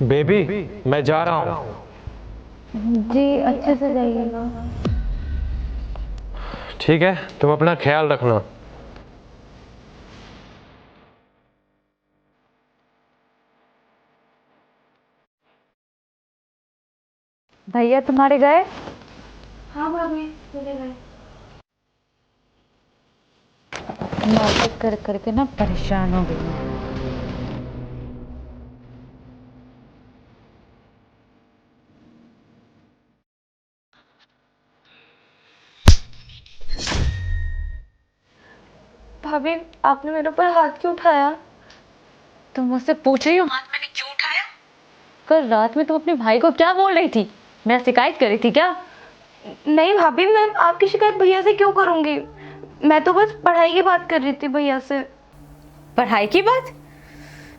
Baby, मैं जा रहा हूँ। जी अच्छे से जाइएगा। ठीक है, तुम अपना ख्याल रखना। भैया तुम्हारे गए? हाँ भाभी चले गए। नाटक कर करके ना परेशान हो गई हूँ। भाभी आपने मेरे ऊपर हाथ क्यों उठाया? तुम मुझसे पूछ रही हो हाथ मैंने क्यों उठाया? कल रात में तुम अपने भाई को क्या बोल रही थी? मैं शिकायत करी थी क्या? नहीं भाभी, मैं आपकी शिकायत भैया से क्यों करूँगी? मैं तो बस पढ़ाई की बात कर रही थी भैया से। पढ़ाई की बात?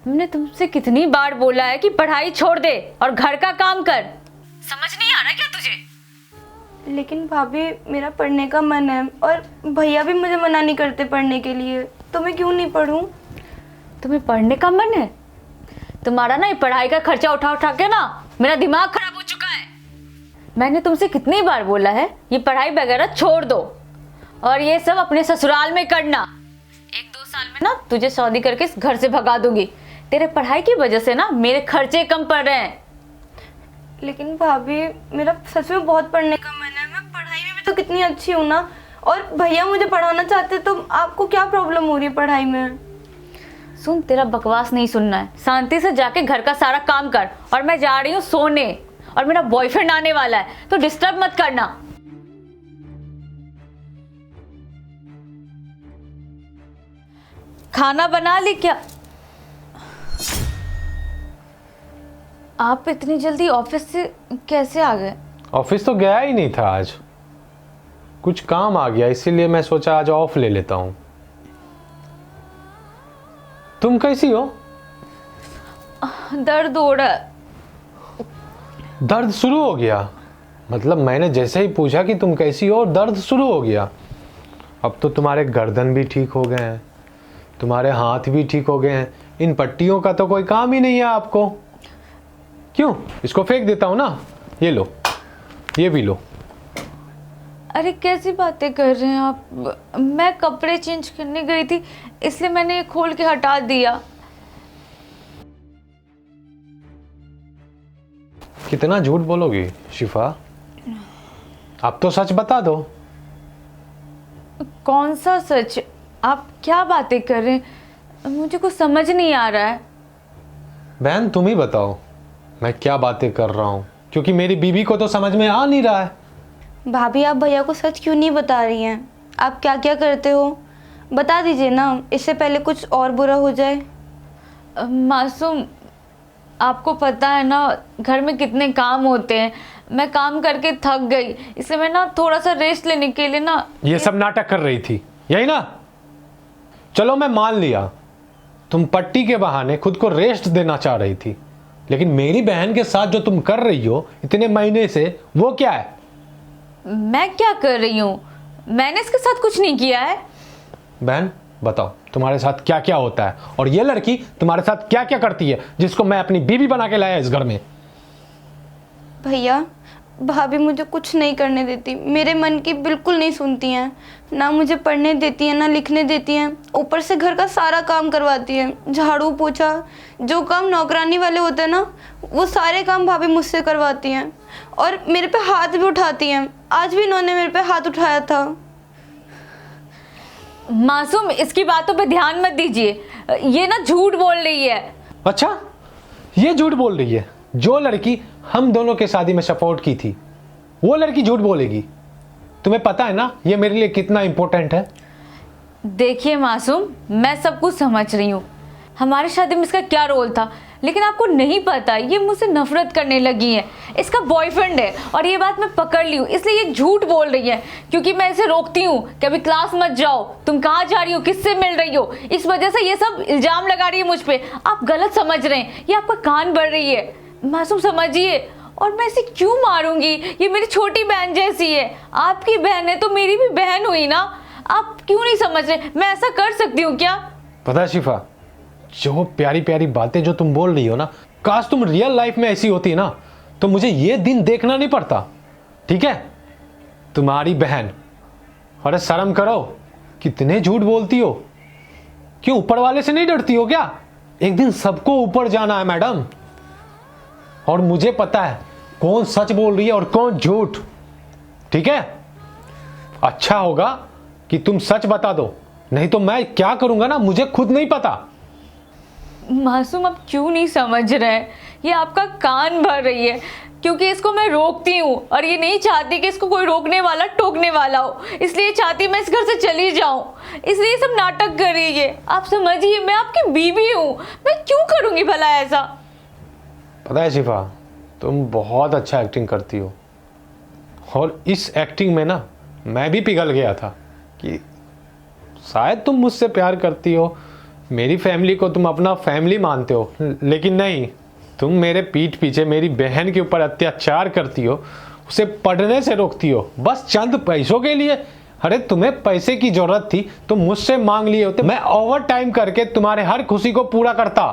हमने तुमसे कितनी बार बोला है कि पढ़ाई छोड़ दे और घर का काम कर। समझ नहीं आ रहा क्या तुझे? लेकिन भाभी मेरा पढ़ने का मन है और भैया भी मुझे मना नहीं करते पढ़ने के लिए, तो मैं क्यों नहीं पढ़ूं? तुम्हें पढ़ने का मन है? तुम्हारा ना ये पढ़ाई का खर्चा उठा उठा के ना मेरा दिमाग खराब हो चुका है। मैंने तुमसे कितनी बार बोला है ये पढ़ाई वगैरह छोड़ दो और ये सब अपने ससुराल में करना। 1-2 साल में ना तुझे शादी करके इस घर से भगा दूंगी। तेरे पढ़ाई की वजह से ना मेरे खर्चे कम पड़ रहे हैं। लेकिन भाभी मेरा सच में बहुत पढ़ने का मन है। मैं पढ़ाई में भी तो कितनी अच्छी हूँ ना, और भैया मुझे पढ़ाना चाहते, तो आपको क्या प्रॉब्लम हो रही है पढ़ाई में? सुन, तेरा बकवास नहीं सुनना है। शांति से जाके घर का सारा काम कर और मैं जा रही हूँ सोने, और मेरा बॉयफ्रेंड आने वाला है तो डिस्टर्ब मत करना। खाना बना ली क्या? आप इतनी जल्दी ऑफिस से कैसे आ गए? ऑफिस तो गया ही नहीं था आज, कुछ काम आ गया, इसीलिए मैं सोचा आज ऑफ ले लेता हूँ। तुम कैसी हो? दर्द हो रहा है। दर्द शुरू हो गया? मतलब मैंने जैसे ही पूछा कि तुम कैसी हो, दर्द शुरू हो गया। अब तो तुम्हारे गर्दन भी ठीक हो गए हैं, तुम्हारे हाथ भी ठीक हो गए हैं। इन पट्टियों का तो कोई काम ही नहीं है आपको। क्यों, इसको फेंक देता हूँ ना, ये लो, ये भी लो। अरे कैसी बातें कर रहे हैं आप? मैं कपड़े चेंज करने गई थी इसलिए मैंने खोल के हटा दिया। कितना झूठ बोलोगी शिफा? आप तो सच बता दो। कौन सा सच? आप क्या बातें कर रहे हैं? मुझे कुछ समझ नहीं आ रहा है। बहन तुम ही बताओ मैं क्या बातें कर रहा हूँ, क्योंकि मेरी बीवी को तो समझ में आ नहीं रहा है। भाभी आप भैया को सच क्यों नहीं बता रही हैं? आप क्या क्या करते हो बता दीजिए ना, इससे पहले कुछ और बुरा हो जाए। मासूम, आपको पता है ना घर में कितने काम होते हैं। मैं काम करके थक गई, इसलिए मैं ना थोड़ा सा रेस्ट लेने के लिए ना ये सब नाटक कर रही थी, यही ना? चलो मैं मान लिया, तुम पट्टी के बहाने खुद को रेस्ट देना चाह रही थी, लेकिन मेरी बहन के साथ जो तुम कर रही हो इतने महीने से, वो क्या है? मैं क्या कर रही हूँ? मैंने इसके साथ कुछ नहीं किया है। बहन बताओ तुम्हारे साथ क्या क्या होता है, और ये लड़की तुम्हारे साथ क्या क्या करती है जिसको मैं अपनी बीवी बना के लाया इस घर में? भैया भाभी मुझे कुछ नहीं करने देती, मेरे मन की बिल्कुल नहीं सुनती हैं। ना मुझे पढ़ने देती हैं ना लिखने देती हैं, ऊपर से घर का सारा काम करवाती हैं। झाड़ू पोछा, जो काम नौकरानी वाले होते हैं ना, वो सारे काम भाभी मुझसे करवाती हैं, और मेरे पे हाथ भी उठाती हैं। आज भी इन्होंने मेरे पे हाथ उठाया था। मासूम, इसकी बातों पे ध्यान मत दीजिए, ये ना झूठ बोल रही है। अच्छा, ये झूठ बोल रही है? जो लड़की हम दोनों के शादी में सपोर्ट की थी, वो लड़की झूठ बोलेगी? तुम्हें पता है ना ये मेरे लिए कितना इंपॉर्टेंट है? देखिए मासूम, मैं सब कुछ समझ रही हूँ, हमारी शादी में इसका क्या रोल था, लेकिन आपको नहीं पता ये मुझसे नफरत करने लगी है। इसका बॉयफ्रेंड है और ये बात मैं पकड़ ली हूँ, इसलिए ये झूठ बोल रही है, क्योंकि मैं इसे रोकती हूँ कि अभी क्लास मत जाओ, तुम कहाँ जा रही हो, किससे मिल रही हो, इस वजह से ये सब इल्जाम लगा रही है मुझ पे। आप गलत समझ रहे हैं, ये आपका कान भर रही है। मासूम समझिए, और मैं इसे क्यों मारूंगी? ये मेरी छोटी बहन जैसी है, आपकी बहन है तो मेरी भी बहन हुई ना। आप क्यों नहीं समझ रहे? मैं ऐसा कर सकती हूँ क्या? पता है शिफा, जो प्यारी प्यारी बातें जो तुम बोल रही हो ना, काश तुम रियल लाइफ में ऐसी होती ना तो मुझे ये दिन देखना नहीं पड़ता। ठीक है? तुम्हारी बहन, अरे शर्म करो, कितने झूठ बोलती हो। क्यों ऊपर वाले से नहीं डरती हो क्या? एक दिन सबको ऊपर जाना है मैडम, और मुझे पता है कौन सच बोल रही है और कौन झूठ। ठीक है? अच्छा होगा कि तुम सच बता दो, नहीं तो मैं क्या करूंगा ना मुझे खुद नहीं पता। मासूम आप क्यों नहीं समझ रहे हैं? ये आपका कान भर रही है क्योंकि इसको मैं रोकती हूँ और ये नहीं चाहती कि इसको कोई रोकने वाला टोकने वाला हो, इसलिए चाहती मैं इस घर से चली जाऊँ, इसलिए ये सब नाटक कर रही है। आप समझिए, मैं आपकी बीवी हूँ, मैं क्यों करूँगी भला ऐसा? पता है शिफा, तुम बहुत अच्छा एक्टिंग करती हो, और इस एक्टिंग में ना मैं भी पिघल गया था कि शायद तुम मुझसे प्यार करती हो, मेरी फैमिली को तुम अपना फैमिली मानते हो, लेकिन नहीं, तुम मेरे पीठ पीछे मेरी बहन के ऊपर अत्याचार करती हो, उसे पढ़ने से रोकती हो बस चंद पैसों के लिए। अरे तुम्हें पैसे की जरूरत थी तो मुझसे मांग लिए होते, मैं ओवर टाइम करके तुम्हारे हर खुशी को पूरा करता।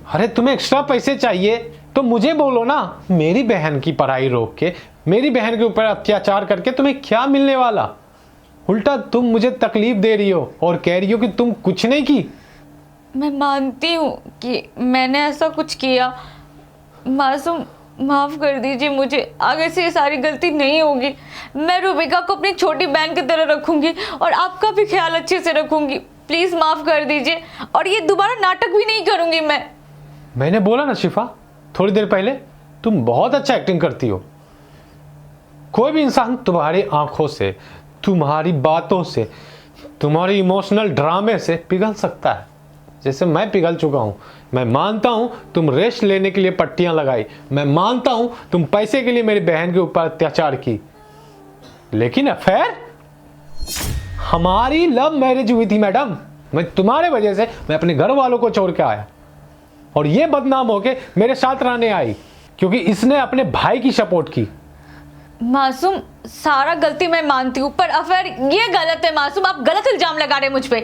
अरे तुम्हें एक्स्ट्रा पैसे चाहिए तो मुझे बोलो ना। मेरी बहन की पढ़ाई रोक के, मेरी बहन के ऊपर अत्याचार करके तुम्हें क्या मिलने वाला? उल्टा तुम मुझे तकलीफ दे रही हो और कह रही हो कि तुम कुछ नहीं की। मैं मानती हूँ कि मैंने ऐसा कुछ किया। मासूम माफ़ कर दीजिए मुझे, आगे से ये सारी गलती नहीं होगी। मैं रूबिका को अपनी छोटी बहन की तरह रखूँगी और आपका भी ख्याल अच्छे से रखूँगी। प्लीज़ माफ़ कर दीजिए, और ये दोबारा नाटक भी नहीं करूँगी मैं। मैंने बोला ना शिफा थोड़ी देर पहले, तुम बहुत अच्छा एक्टिंग करती हो। कोई भी इंसान तुम्हारी आंखों से, तुम्हारी बातों से, तुम्हारी इमोशनल ड्रामे से पिघल सकता है, जैसे मैं पिघल चुका हूं। मैं मानता हूं तुम रेस्ट लेने के लिए पट्टियां लगाई, मैं मानता हूं तुम पैसे के लिए मेरी बहन के ऊपर अत्याचार की, लेकिन अफेयर हमारी लव मैरिज हुई थी मैडम। मैं तुम्हारे वजह से मैं अपने घर वालों को छोड़ के आया, और ये बदनाम होके मेरे साथ रहने आई क्योंकि इसने अपने भाई की सपोर्ट की। मासूम सारा गलती मैं मानती हूँ, पर अफेयर ये गलत है। मासूम आप गलत इल्जाम लगा रहे हैं मुझ पे।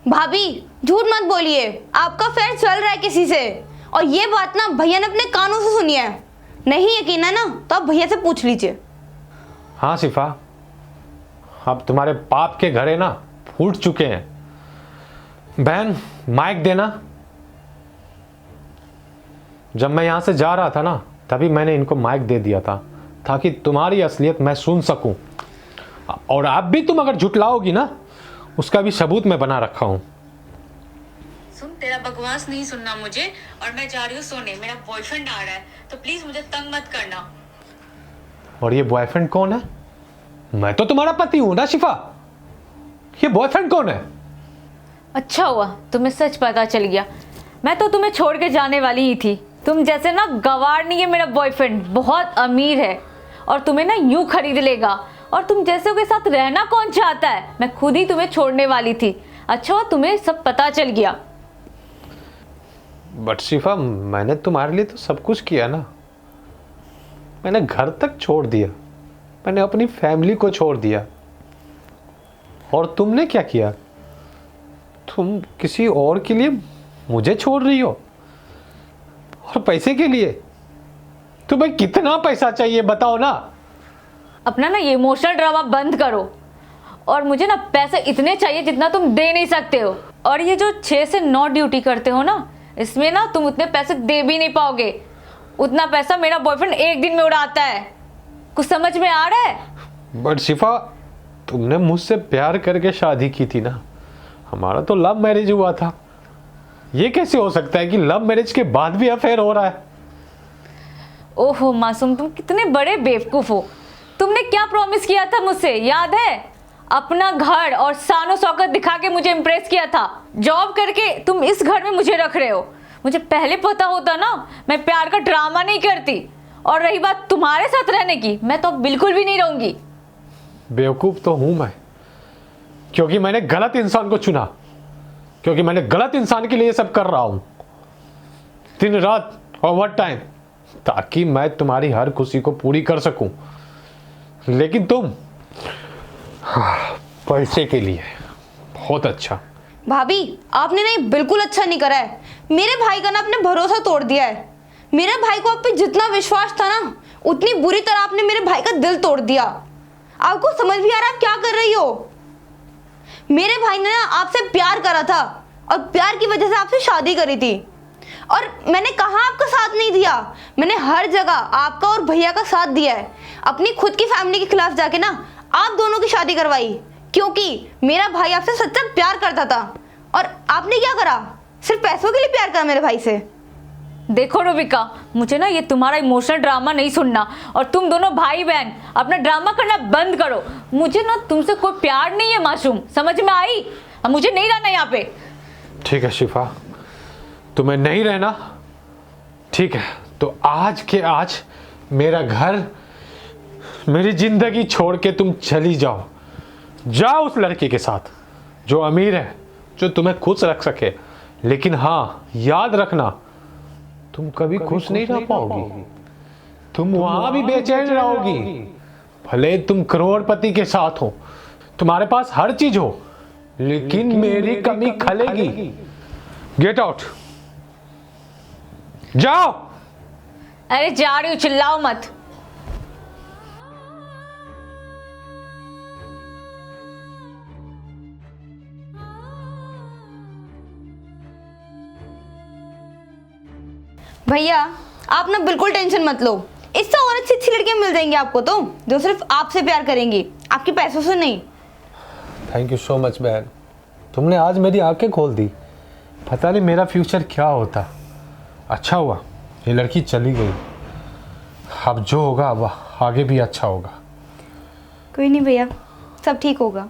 भाभी झूठ मत बोलिए, आपका अफेयर चल रहा है किसी से, और ये बात ना भैया ने अपने कानों से सुनी है। नहीं यकीन है ना तो आप भैया से पूछ लीजिए। हाँ शिफा, अब तुम्हारे पाप के घड़े ना फूट चुके हैं। बहन माइक देना। जब मैं यहां से जा रहा था ना तभी मैंने इनको माइक दे दिया था ताकि तुम्हारी असलियत मैं सुन सकूं, और आप भी तुम अगर झुटलाओगी ना उसका भी सबूत मैं बना रखा हूं। सुन, तेरा बकवास नहीं सुनना मुझे, और मैं जा रही हूँ सोने। मेरा बॉयफ्रेंड आ रहा है तो प्लीज मुझे तंग मत करना। और ये बॉयफ्रेंड कौन है? मैं तो तुम्हारा पति हूं ना शिफा, ये बॉयफ्रेंड कौन है? अच्छा हुआ तुम्हें सच पता चल गया, मैं तो तुम्हें छोड़ के जाने वाली ही थी। तुम जैसे ना गवार नहीं है मेरा बॉयफ्रेंड, बहुत अमीर है और तुम्हें ना यूं खरीद लेगा, और तुम जैसे के साथ रहना कौन चाहता है? मैं खुद ही तुम्हें छोड़ने वाली थी। अच्छा हुआ तुम्हें सब पता चल गया। बट शिफा, मैंने तुम्हारे लिए तो सब कुछ किया ना। मैंने घर तक छोड़ दिया, मैंने अपनी फैमिली को छोड़ दिया, और तुमने क्या किया? तुम किसी और के लिए मुझे छोड़ रही हो, और पैसे के लिए? तुम्हें कितना पैसा चाहिए बताओ ना। अपना ना ये इमोशनल ड्रामा बंद करो, और मुझे ना पैसे इतने चाहिए जितना तुम दे नहीं सकते हो। और ये जो 6 से 9 ड्यूटी करते हो ना, इसमें ना तुम उतने पैसे दे भी नहीं पाओगे। उतना पैसा मेरा बॉयफ्रेंड एक दिन में उड़ाता है। कुछ समझ में आ रहा है? बट शिफा, तुमने मुझसे प्यार करके शादी की थी ना, हमारा तो लव मैरिज हुआ था। ये कैसे हो सकता है कि लव मैरिज के बाद भी अफेयर हो रहा है? ओहो मासूम, तुम कितने बड़े बेवकूफ हो। तुमने क्या प्रॉमिस किया था मुझसे, याद है? अपना घर और शानो शौकत दिखा के मुझे इम्प्रेस किया था। जॉब करके तुम इस घर में मुझे रख रहे हो। मुझे पहले पता होता ना, मैं प्यार का ड्रामा नहीं करती। और रही बात तुम्हारे साथ रहने की, मैं तो बिल्कुल भी नहीं रहूंगी। बेवकूफ तो हूं मैं, क्योंकि मैंने गलत इंसान को चुना, क्योंकि मैंने गलत इंसान के लिए सब कर रहा हूं, दिन रात ओवर टाइम, ताकि मैं तुम्हारी हर खुशी को पूरी कर सकूं। लेकिन तुम पैसे के लिए। बहुत अच्छा, भाभी आपने नहीं बिल्कुल अच्छा नहीं करा है। मेरे भाई का ना आपने भरोसा तोड़ दिया है। मेरे भाई को आप पे जितना विश्वास था ना, उतनी बुरी तरह आपने मेरे भाई का दिल तोड़ दिया। आपको समझ भी आ रहा है आप क्या कर रही हो? मेरे भाई ने ना आपसे प्यार करा था और प्यार की वजह से आपसे शादी करी थी। और मैंने कहा आपका साथ नहीं दिया, मैंने हर जगह आपका और भैया का साथ दिया है। अपनी खुद की फैमिली के खिलाफ जाके ना आप दोनों की शादी करवाई, क्योंकि मेरा भाई आपसे सच्चा प्यार करता था। और आपने क्या करा? सिर्फ पैसों के लिए प्यार करा मेरे भाई से। देखो रूबिका, मुझे ना ये तुम्हारा इमोशनल ड्रामा नहीं सुनना, और तुम दोनों भाई बहन अपना ड्रामा करना बंद करो। मुझे ना तुमसे कोई प्यार नहीं है मासूम, समझ में आई? अब मुझे नहीं रहना यहाँ पे। ठीक है शिफा, तुम्हें नहीं रहना, ठीक है, तो आज के आज मेरा घर, मेरी जिंदगी छोड़ के तुम चली जाओ। जाओ उस लड़के के साथ जो अमीर है, जो तुम्हें खुश रख सके। लेकिन हाँ, याद रखना, तुम कभी खुश नहीं रह पाओगी। तुम वहां भी बेचैन रहोगी। भले तुम करोड़पति के साथ हो, तुम्हारे पास हर चीज हो, लेकिन मेरी कमी खलेगी। गेट आउट, जाओ। अरे जा रही हूँ, चिल्लाओ मत। भैया आप ना बिल्कुल टेंशन मत लो। इससे और अच्छी अच्छी लड़कियां मिल जाएंगी आपको तो, जो सिर्फ आपसे प्यार करेंगी, आपके पैसों से नहीं। थैंक यू सो मच बहन, तुमने आज मेरी आंखें खोल दी। पता नहीं मेरा फ्यूचर क्या होता। अच्छा हुआ ये लड़की चली गई। अब जो होगा अब आगे भी अच्छा होगा। कोई नहीं भैया, सब ठीक होगा।